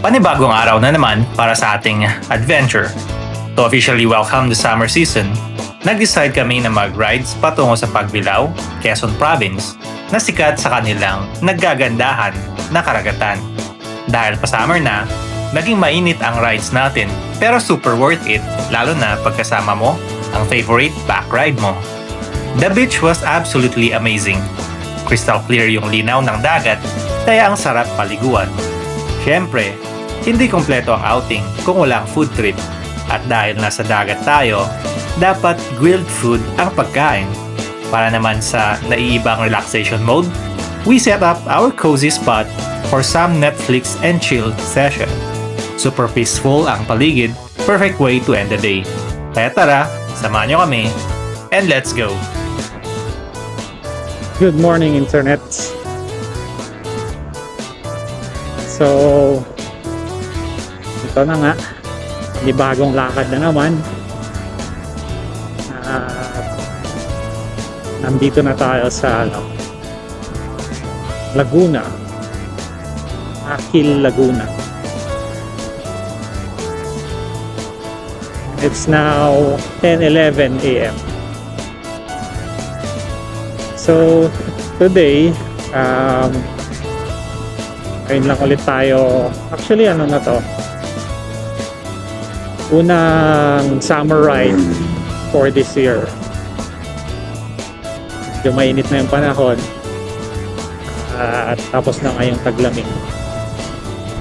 Panibagong araw na naman para sa ating adventure. To officially welcome the summer season, nag-decide kami na mag-rides patungo sa Pagbilao, Quezon Province, na sikat sa kanilang naggagandahan na karagatan. Dahil pa summer na, naging mainit ang rides natin pero super worth it lalo na pagkasama mo ang favorite back ride mo. The beach was absolutely amazing. Crystal clear yung linaw ng dagat kaya ang sarap paliguan. Siyempre, hindi kompleto ang outing kung walang food trip. At dahil nasa dagat tayo, dapat grilled food ang pagkain. Para naman sa naiibang relaxation mode, we set up our cozy spot for some Netflix and chill session. Super peaceful ang paligid, perfect way to end the day. Kaya tara, samahan nyo kami, and let's go! Good morning, Internet. So, ito na nga, may bagong lakad na naman. Nandito na tayo sa Laguna, Akil, Laguna. It's now 10:11 a.m. So, today, ngayon lang ulit tayo. Actually, ano na to? Unang summer ride for this year. Medyo mainit na yung panahon. At tapos na ngayong taglamig.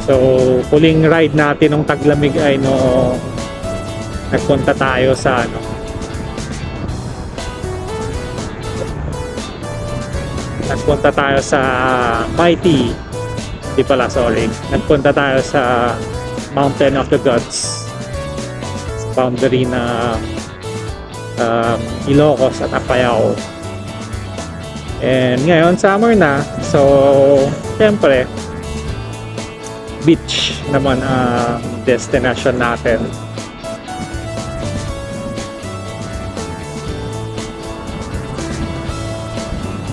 So, huling ride natin ng taglamig ay nagpunta tayo sa nagpunta tayo sa Mighty. Hindi pala, sorry. Nagpunta tayo sa Mountain of the Gods. Boundary na Ilocos at Apayao. And ngayon summer na, so siyempre beach naman ang destination natin.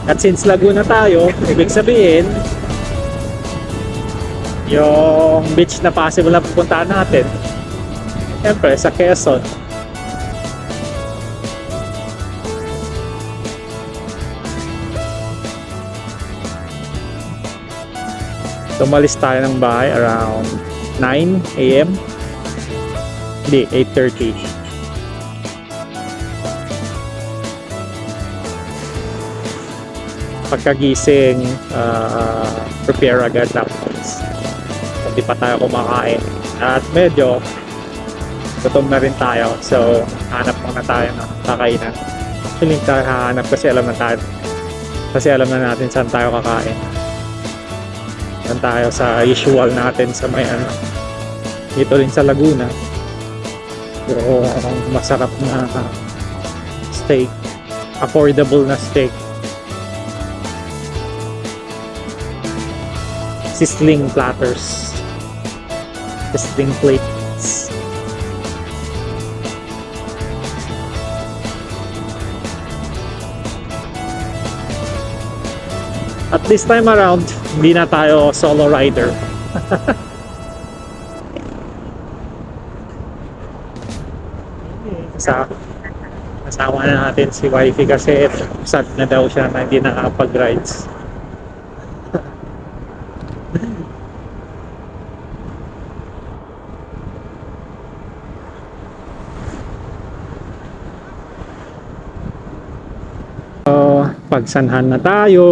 At since Laguna tayo, ibig sabihin yung beach na possible na pupuntahan natin siyempre sa Quezon. Tumalis tayo ng bahay around 9 a.m. Hindi, 8:30. Pagkagising, prepare agad tapos hindi pa tayo kumakain. At medyo gutom na rin tayo, so hanap muna tayo ng kakainan. Actually tayo hahanap kasi alam na natin saan tayo kakain. Saan tayo sa usual natin sa may dito rin sa Laguna. Pero masarap na steak, affordable na steak, sizzling platters, sizzling plates. At this time around, hindi na tayo solo rider. Kasama na natin si wifey kasi sad na daw siya na hindi nakapag-rides. So, pagsanhan na tayo.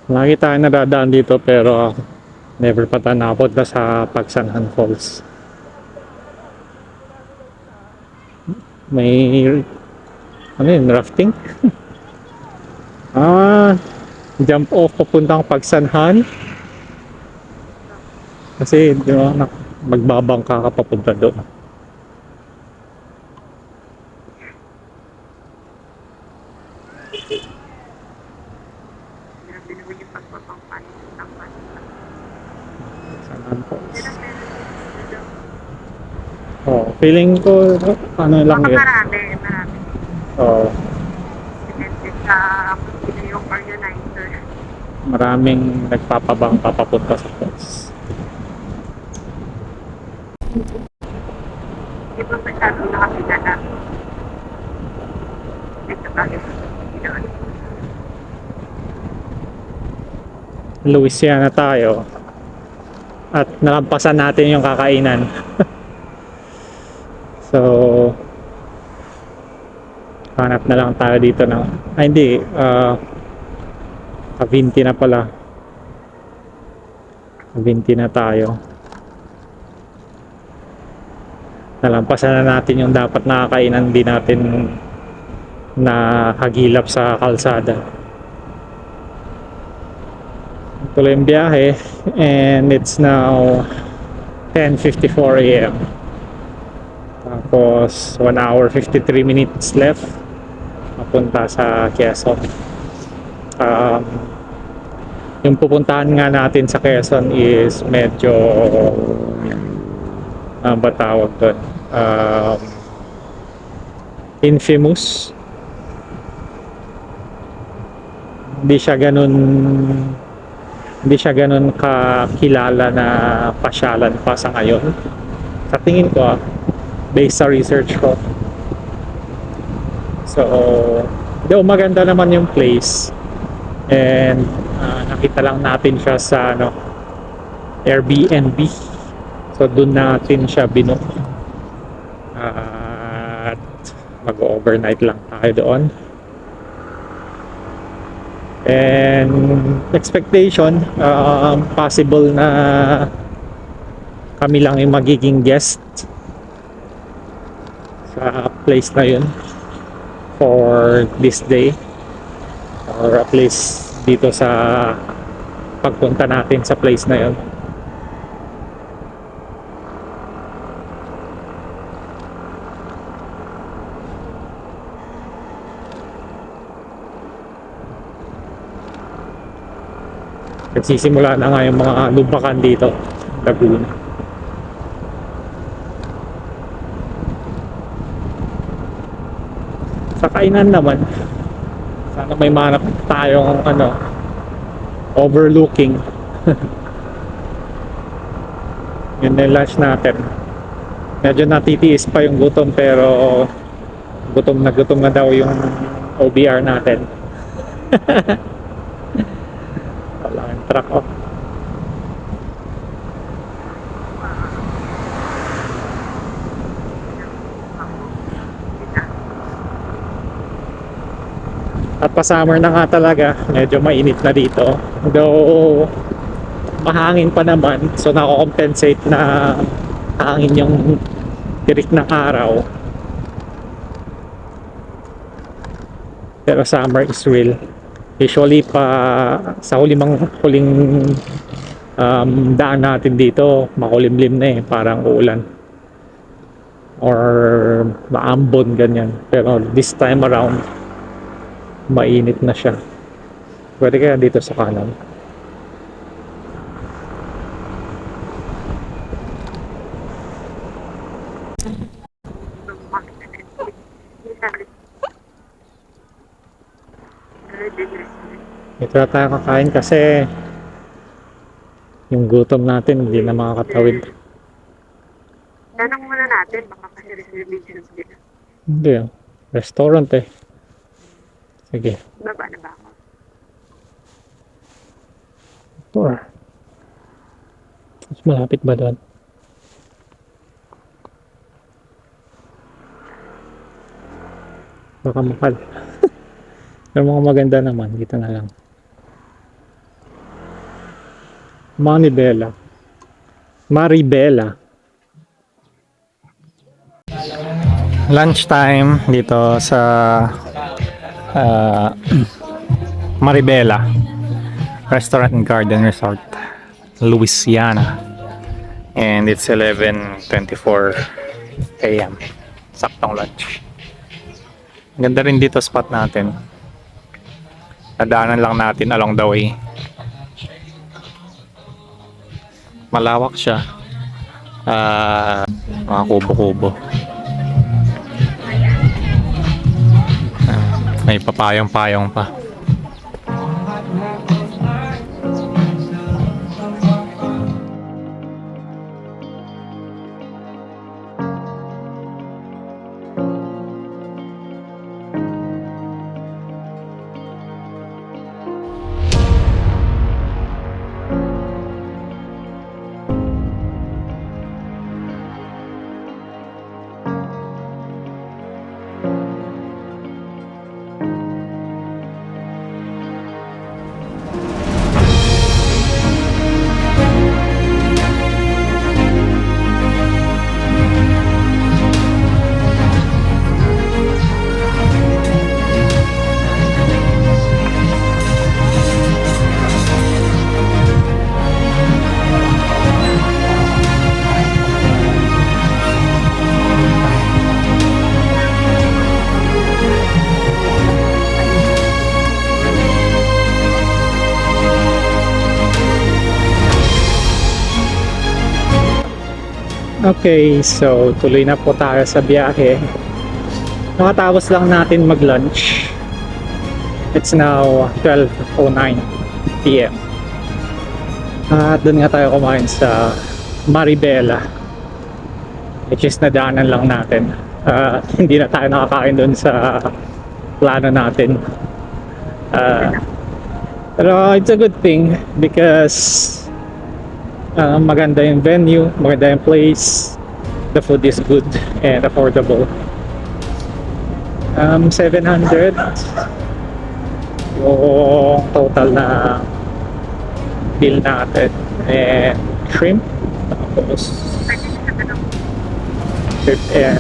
Lagi tayo nadadaan dito pero never pa tayo nakapunta sa Pagsanhan Falls. May rafting? Jump off papuntang Pagsanhan. Kasi di ba, magbabangka ka papunta doon. naman yung pagpapangpalit ng basta. Sanan Falls. Pero meron Oh, feeling ko ano lang baka yun. marami. Oh, Connected sa kung sino yung organizer. maraming nagpapabangka papunta sa falls. Di ba masyadong nakakilala? Ito bakit ginawa? Louisiana tayo. At nalampasan natin yung kakainan. So, hanap na lang tayo dito ng... Ay, hindi. Kavinti na pala. Kavinti na tayo. Nalampasan na natin yung dapat nakakainan, di natin nakagilap sa kalsada. Tuloy yung biyahe and it's now 10:54 a.m. Tapos 1 hour 53 minutes left papunta sa Quezon. Yung pupuntahan nga natin sa Quezon is medyo ba tawag doon? Infamous. Hindi siya ganun kakilala na pasyalan pa sa ngayon. Sa tingin ko, based sa research ko. So, though maganda naman yung place and nakita lang natin siya sa Airbnb. So, dun natin siya binook. At mag-overnight lang tayo doon. And expectation, possible na kami lang yung magiging guest sa place na yun for this day, or at least dito sa pagpunta natin sa place na yun. Nagsisimula na nga yung mga lubakan dito, Laguna. Sa kainan naman, sana may manap tayong overlooking. Yun na yung lunch natin. Medyo natitiis pa yung gutom, pero gutom na daw yung OBR natin. Wala yung truck off. At pa-summer na nga talaga, medyo mainit na dito. Though mahangin pa naman, so nako-compensate na hangin yung tirik ng araw. Pero summer is real. Usually pa sa huling daan natin dito, makulimlim na parang uulan or maambon ganyan. Pero this time around, mainit na siya. Pwede kaya dito sa kanan. Ito na tayo kakain kasi yung gutom natin hindi na makakatawid. Tanong muna natin, baka kasi reservations din. Hindi restaurant Sige. Baba na ba ako? Tour. Mas malapit ba doon? Baka mahal. Pero mga maganda naman, dito na lang. Maribela. Lunchtime dito sa Maribela Restaurant and Garden Resort, Louisiana, and it's 11:24 a.m. Saktong lunch. Ganda rin dito spot natin. Nadaanan lang natin along the way. Malawak siya. Mga kubo-kubo. May papayong-payong pa. Okay, so tuloy na po tayo sa biyahe. Nakatapos lang natin mag-lunch. It's now 12:09 PM. At doon nga tayo kumain sa Maribela, which is nadaanan lang natin. Hindi na tayo nakakain doon sa plano natin. Pero it's a good thing because maganda yung venue, maganda yung place, the food is good and affordable. 700 yung total na bill natin, and shrimp, tapos shrimp and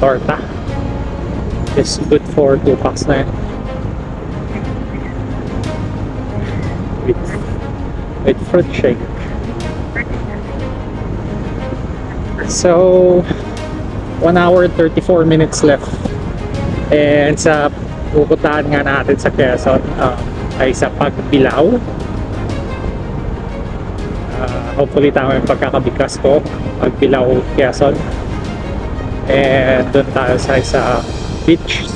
torta is good for 2 packs na yun, with fruit shake. So 1 hour 34 minutes left, and sa pupuntahan nga natin sa Quezon ay sa Pagbilao. Hopefully tama yung pagkakabigkas ko, Pagbilao, Quezon, and doon tayo sa beach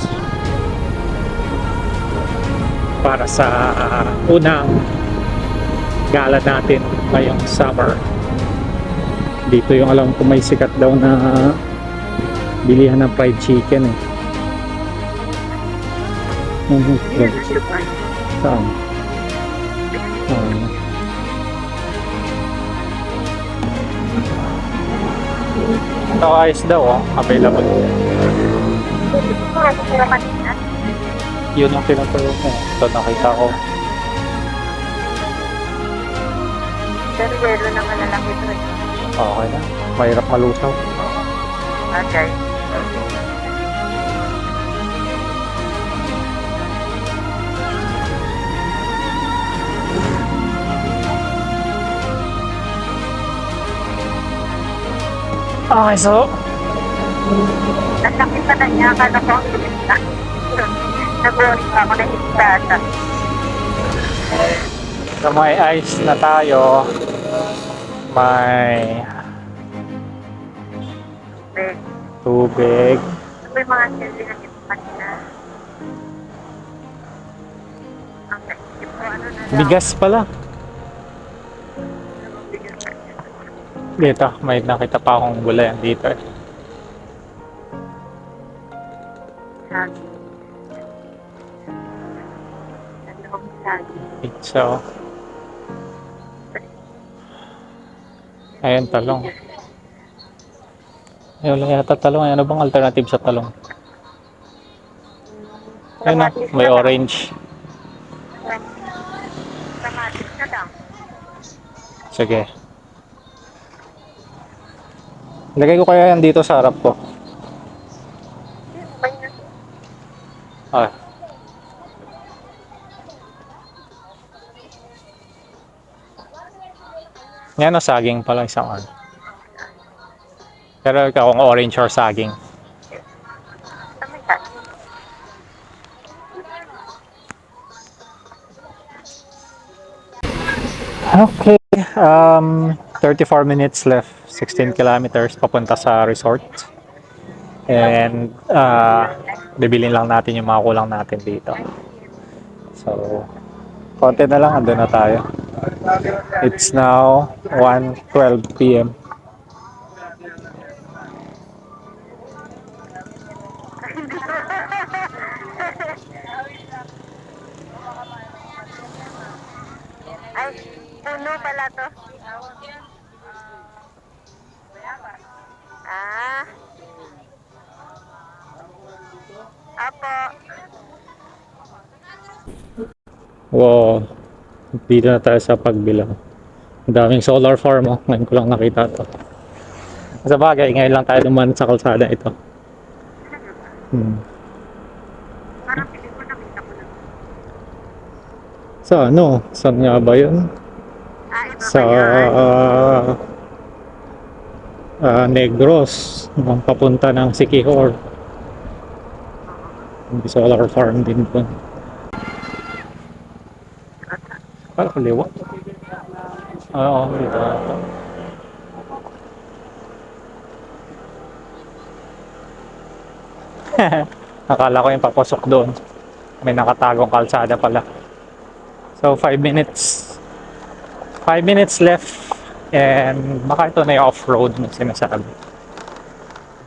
para sa unang gala natin ngayong summer. Dito yung alam ko may sikat daw na bilihan ng fried chicken eh. Saan? Ito ayos daw available. Yun ang tinuturo mo. Ito nakita ko. Pero yelo na malalaki ito eh. Okay na. Mahirap malusaw. Okay. Okay, so Ang laki pa na niya, akala ko ang himita. Nag-worry pa ako na himita. so may ice na tayo. May tubig. May mga silly na himita na. Ang naisip ko, ano na lang. Bigas pala. Bigas na. Dito, may nakita pa akong gulayan dito eh. Lagi. Nandang lagi. Pizza. Ayan, talong. Ayun lang yata talong. Ano bang alternative sa talong? Ayun na, may orange. Kamatis na lang. Sige. Lagay ko kaya yan dito sa harap ko. May na. Ah. Yan o, saging pala isang ano. Pero ikaw kung orange or saging. Tama ka. Okay. 34 minutes left, 16 kilometers papunta sa resort. And bibilin lang natin yung mga kulang natin dito. So, konti na lang, andun na tayo. It's now 1:12 p.m. Ay, puno pala to. Ah. Apo. Wow, dito na tayo sa Pagbilaw. Ang daming solar farm, oh. Ngayon ko lang nakita to. Sa bagay, ngayon lang tayo dumaan sa kalsada ito. Parang piling ko nakita ko lang. Sa ano? Saan nga ba yun? Iba Sa ba yan? Negros, papunta ng Siquijor. May solar farm din po. Para kaliwa. Oo, dito. Akala ko yung papasok doon. May nakatagong kalsada pala. So 5 minutes. 5 minutes left. And baka ito na yung off-road na sinasabi.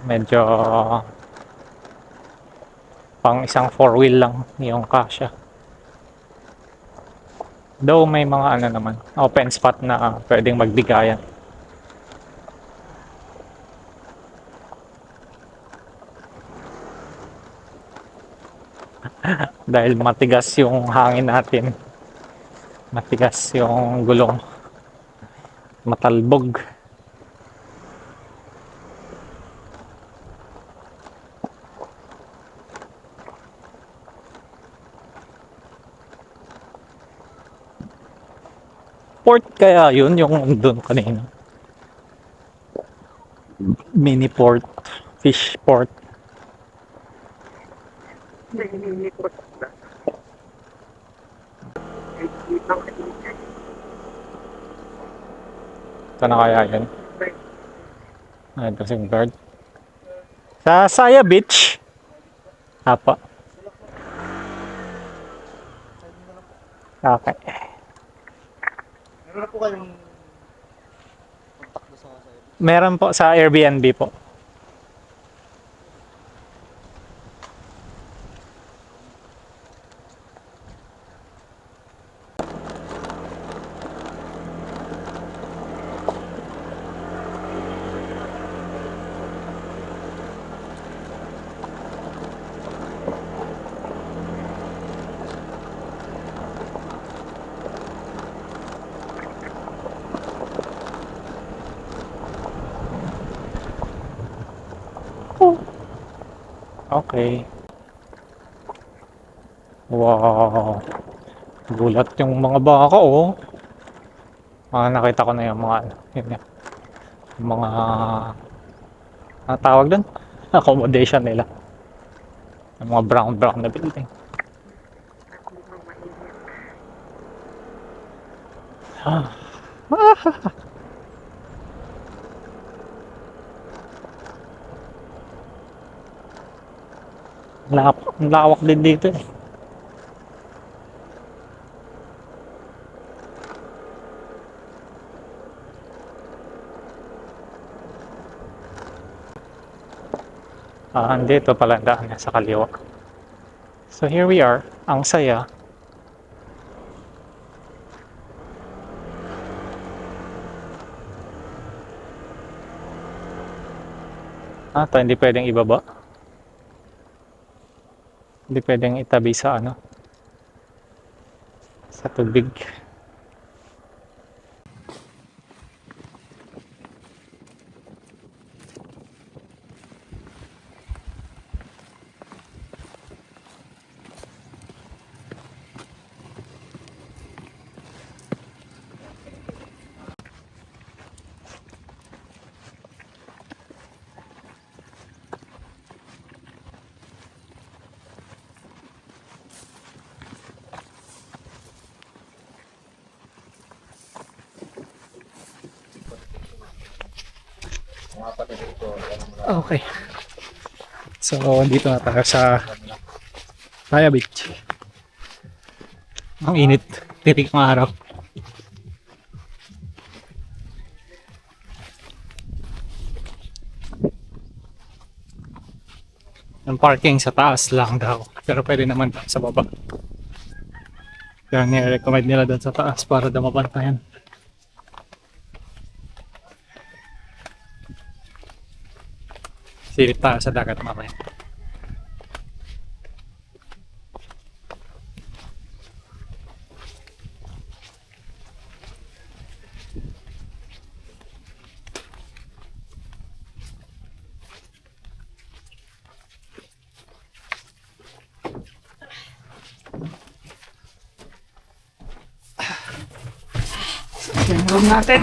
Medyo pang isang 4-wheel lang yung kasya. Though may mga ano naman, open spot na pwedeng magbigayan. Dahil matigas yung hangin natin. Matigas yung gulong. Matalbog. Port kaya yun, yung doon kanina. Mini port, fish port. Ito na kaya yun. Ay, kasing guard. Sa Saya Beach. Apa. Okay. Meron na po kayong contact doon sa sa'yo? Meron po sa Airbnb po. Okay. Wow. Gulat yung mga baka, oh. Nakita ko na yung mga ano. Yun yan. Yung mga tawag doon? Accommodation nila. Yung mga brown na building. Ang lawak din dito eh. Dito pala ang daan sa kaliwa. So here we are, ang saya. Ito hindi pwedeng ibaba. Hindi pwedeng itabi sa ano, sa tubig. Okay. So, dito na tayo sa Raya Beach. Ang init. Tirik ng araw. Ang parking sa taas lang daw. Pero pwede naman sa baba. Kaya nire-recommend nila doon sa taas para daw mapantayan. Silip tayo sa dagat mamaya. Yan room natin.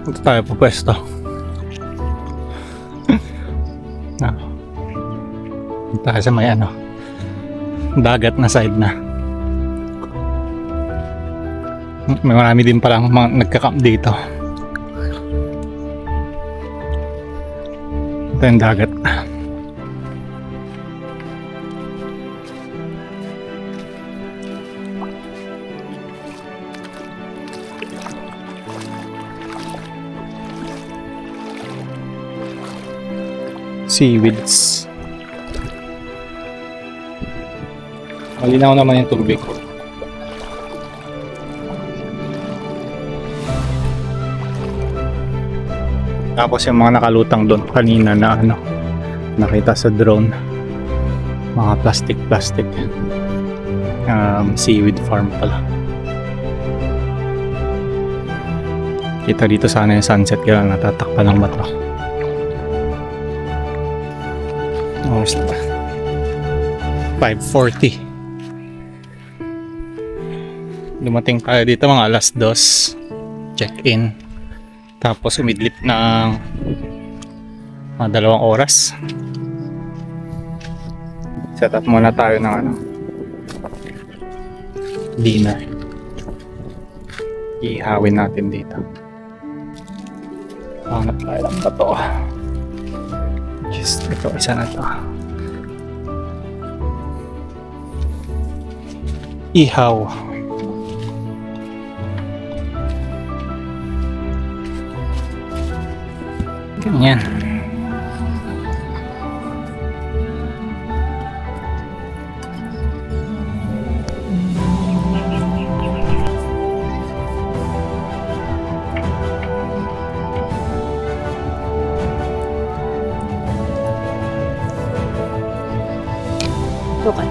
Ito tayo po pwesto. Ito tayo sa may dagat na side na. May marami din palang mga nagka-camp dito. Ito yung dagat. Seaweeds. Malinaw naman yung tubig. Tapos yung mga nakalutang doon kanina na nakita sa drone, mga plastic seaweed farm pala. Kita dito sana yung sunset kaya natatakpan ng bato. Oras na ba? 5:40. Dumating tayo dito mga alas 2. Check-in. Tapos umidlip ng mga 2 oras. Set up muna tayo ng dinner. Ihawin natin dito. Hanap tayo ng bato. Just ito, isa na to. Ihaw. Ganyan. Bukan.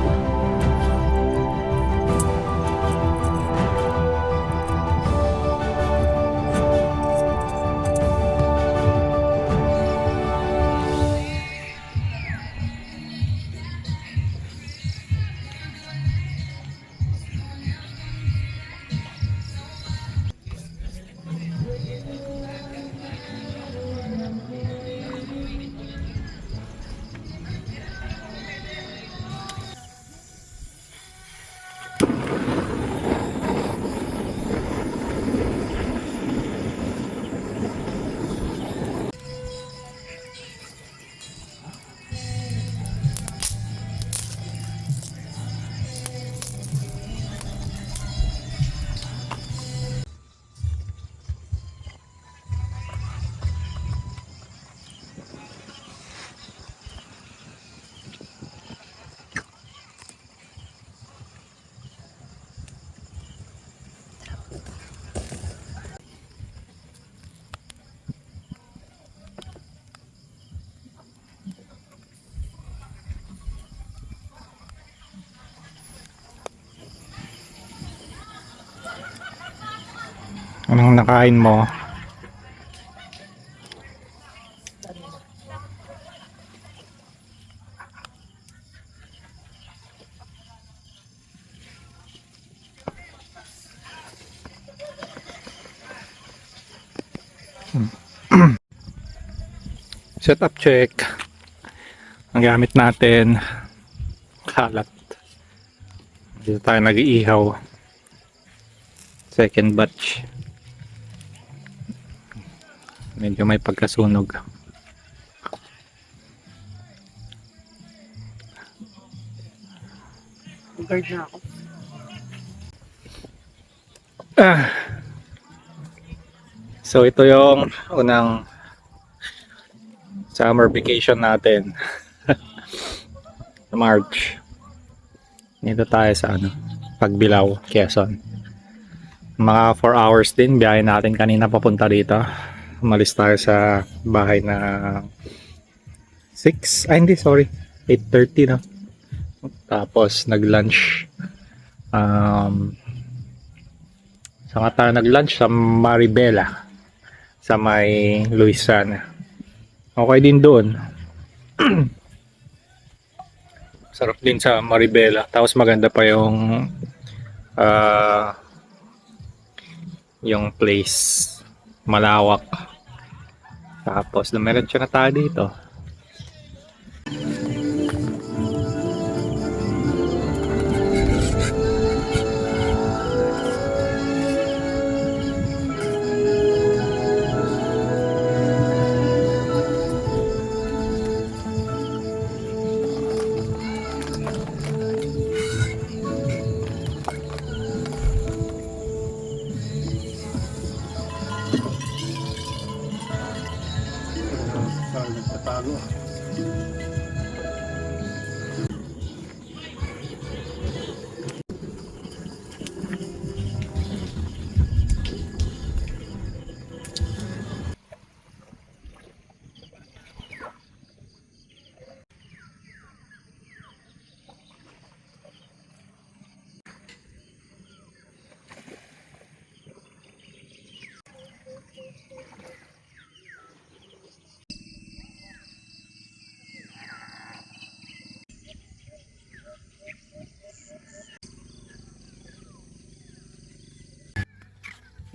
Anong nakain mo? Setup check. Ang gamit natin, kalat. Dito tayo nag-iihaw. Second batch. Medyo may pagkasunog. Guard na ako. So ito yung unang summer vacation natin. Sa March. Dito tayo sa Pagbilao, Quezon. Mga 4 hours din biyahe natin kanina papunta dito. Umalis tayo sa bahay na 6, hindi sorry, 8:30 na. Tapos nag-lunch. Saka tayo nag-lunch sa Maribela sa may Luisana. Okay din doon. Sarap din sa Maribela. Tapos maganda pa yung place. Malawak. Tapos lumiretso na tayo dito. Nagtatago.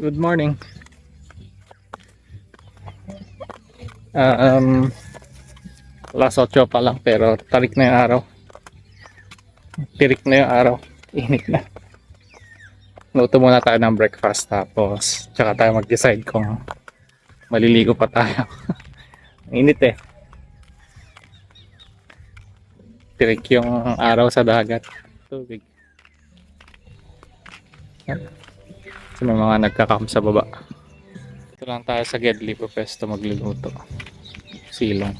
Good morning. Alas 8 pa lang pero tarik na yung araw. Tirik na yung araw. Init na. Luto muna tayo ng breakfast tapos tsaka tayo mag-decide kung maliligo pa tayo. Init eh. Tirik yung araw sa dagat. Tubig. May mga nagkakam sa baba. Ito lang tayo sa Gedli Pwesto magluluto. Silong.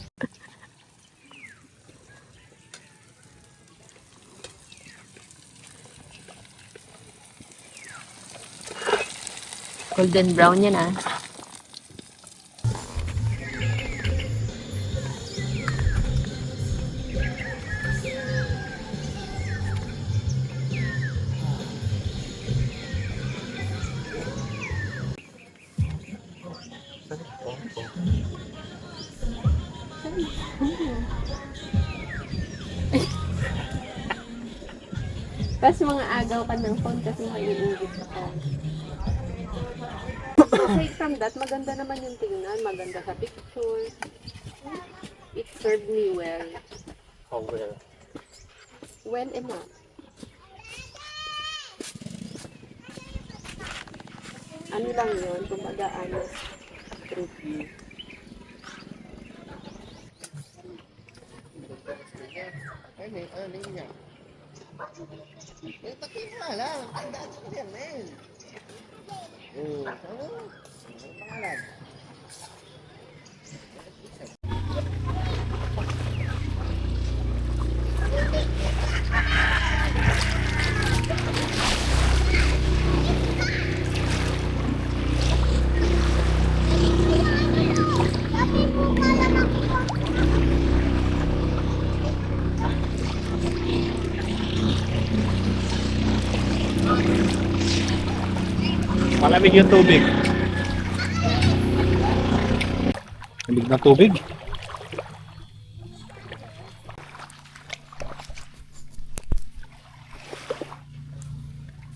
Golden brown yan ah. Tapos mga agaw ka ng phone kasi maiingit sa phone. Aside from that, maganda naman yung tingnan. Maganda sa picture. It served me well. Oh well. Well enough. Ano lang yun? Kumbaga review. Ano niya? Yung takip na lang. Ang daan ko yan, men. Ano? Ano pangalan? Malamig yung tubig. Malamig na tubig.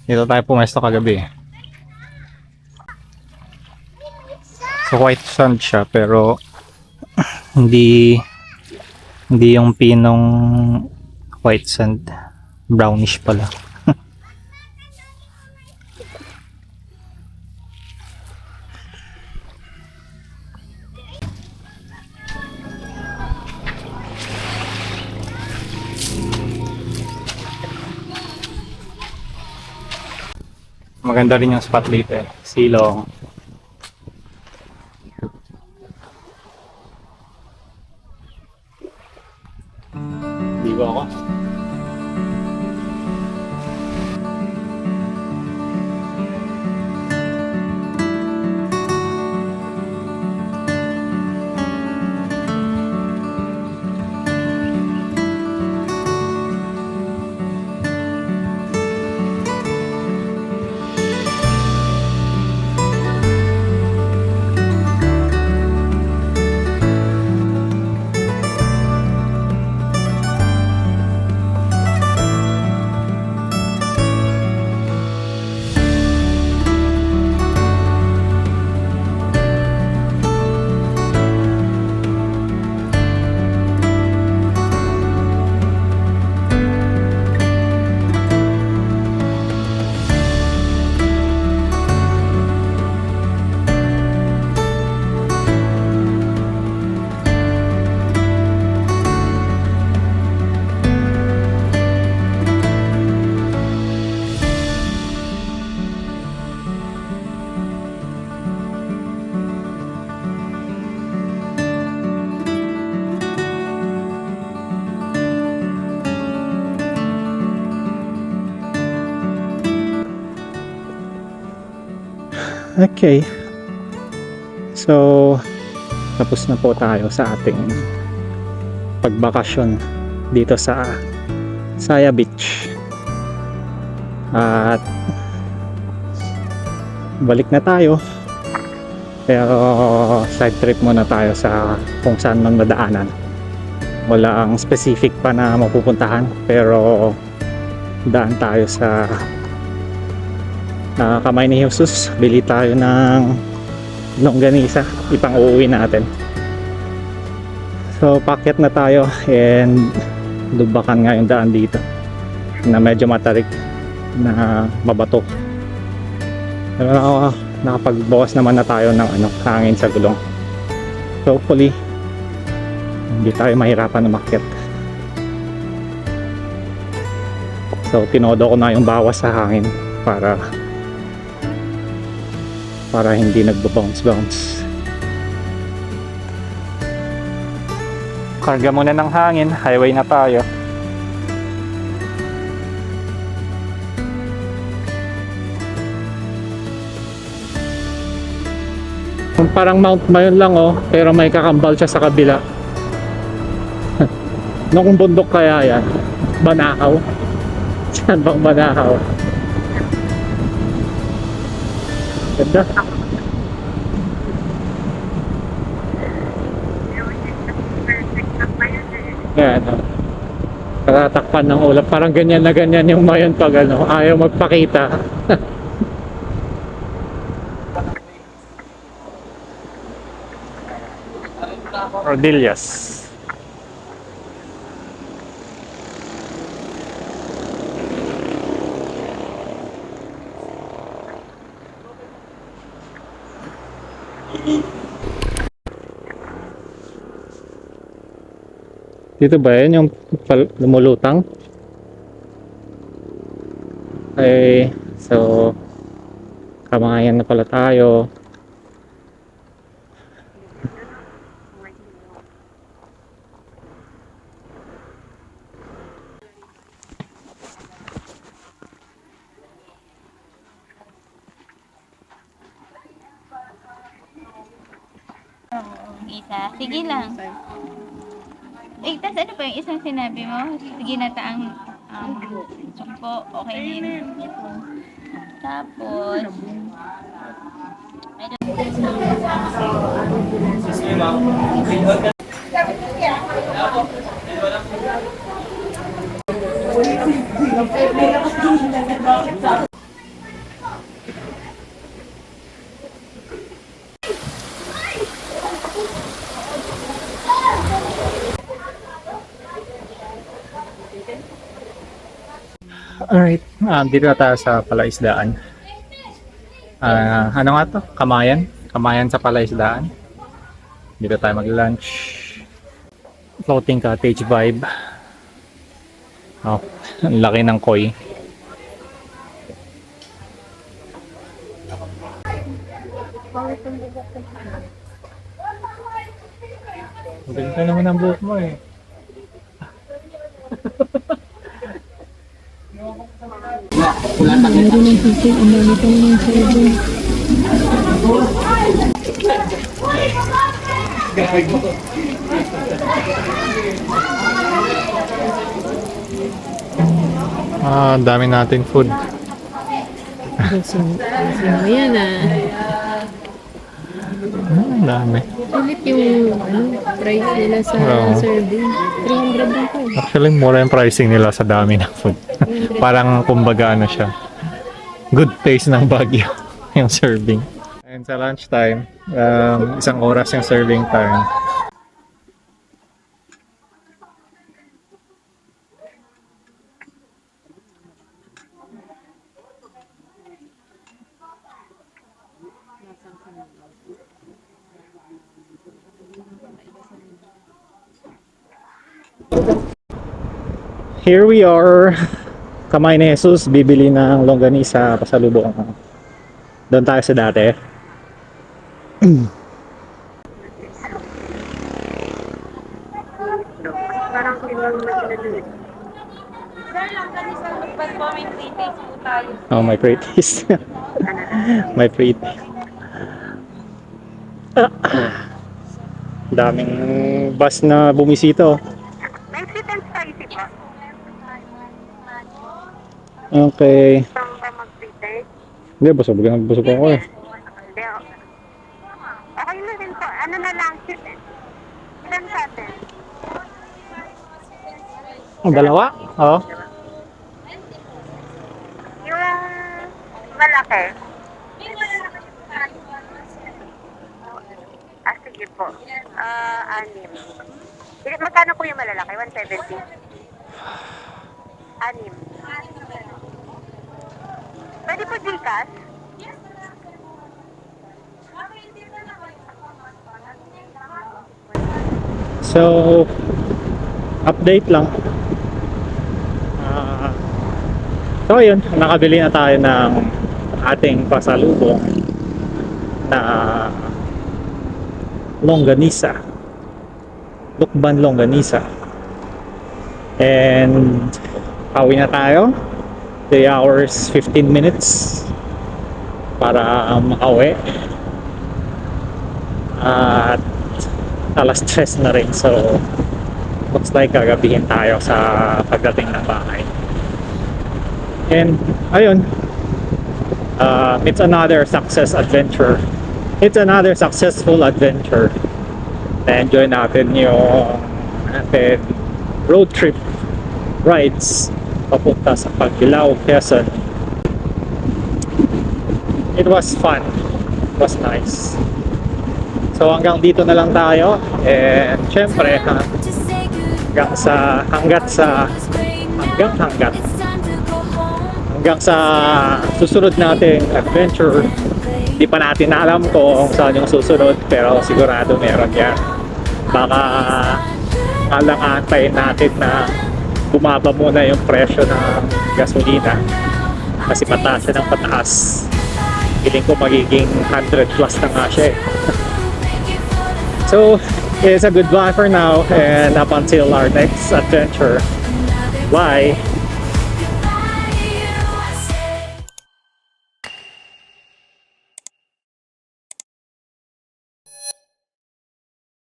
Dito tayo pumesto kagabi. So white sand siya pero hindi yung pinong white sand, brownish pala. Maganda rin yung spot dito eh. Silong. Ligo ako. Okay. So, tapos na po tayo sa ating pagbakasyon dito sa Saya Beach. At balik na tayo. Pero side trip muna tayo sa kung saan man madaanan. Walang specific pa na mapupuntahan pero daan tayo sa Kamay ni Jesus. Bili tayo ng longganisa, ipang-uwi natin. So packet na tayo and lubakan nga yung daan dito na medyo matarik na mabato. Pero nakapagbawas naman na tayo ng hangin sa gulong. So hopefully hindi tayo mahirapan umakyat. So tinodo ko na yung bawas sa hangin para hindi nagbo-bounce. Karga muna ng hangin, highway na tayo. Parang Mount Mayon lang pero may kakambal siya sa kabila. Nung bundok kaya yan? Banahaw? Saan bang Banahaw? Ganda. Yan, Tatatakpan ng ulap. Parang ganyan na ganyan yung Mayon pag ayaw magpakita. Rodillas. Dito ba yan yung lumulutang? Okay, so Kamangayan na pala tayo. Isa. Sige lang. Tas ano pa yung isang sinabi mo? Sige na taang sumpo. Okay din. Tapos, Alright, dito na tayo sa Palaisdaan. Ano nga to? Kamayan? Kamayan sa Palaisdaan. Dito tayo mag-lunch. Floating cottage vibe. Oh, ang laki ng koi. Maganda naman ang buhok mo eh. Ang dami natin food. Ayan Ang dami. Ulit yung price nila sa Oo. serving. 300 lang po. Actually, mura yung pricing nila sa dami ng food. Parang kumbaga ano siya. Good taste ng Baguio yung serving. And sa lunchtime, isang oras yung serving time. Here we are. Kamay ni Jesus, bibili ng longganisa pasalubong. Doon tayo sa dati. Parang kailangan na sila dun. Oh, my free taste. My free taste. Daming bus na bumisita. May sweet and spicy po. Okay. Saan ba mag-pretend? Hindi, busog ako eh. Hindi, okay na rin po. Ano na lang, sweet and ilan sa atin? Ang dalawa? Oo. Yung malaki. Sige po. 6. Magkano po yung malalaki? 170? 6. Pwede po Gcash? So, update lang. So, ayun. Nakabili na tayo ng ating pasalubong na longganisa. Lukban longganisa. And pauwi na tayo. 3 hours 15 minutes para makauwi. At alas 3 na rin. So looks like gagabihin tayo sa pagdating ng bahay. And ayun, it's another successful adventure. Na-enjoy natin yung ating road trip rides papunta sa Pagbilao, Quezon. It was fun. It was nice. So hanggang dito na lang tayo. And syempre, hanggang sa susunod nating adventure. Di pa natin alam kung saan yung susunod, pero sigurado meron yan. Baka alang antayin natin na bumaba muna yung presyo ng gasolina kasi pataas siya ng pataas. Feeling ko magiging 100 plus na nga siya eh. So it's a goodbye for now, and up until our next adventure. Bye!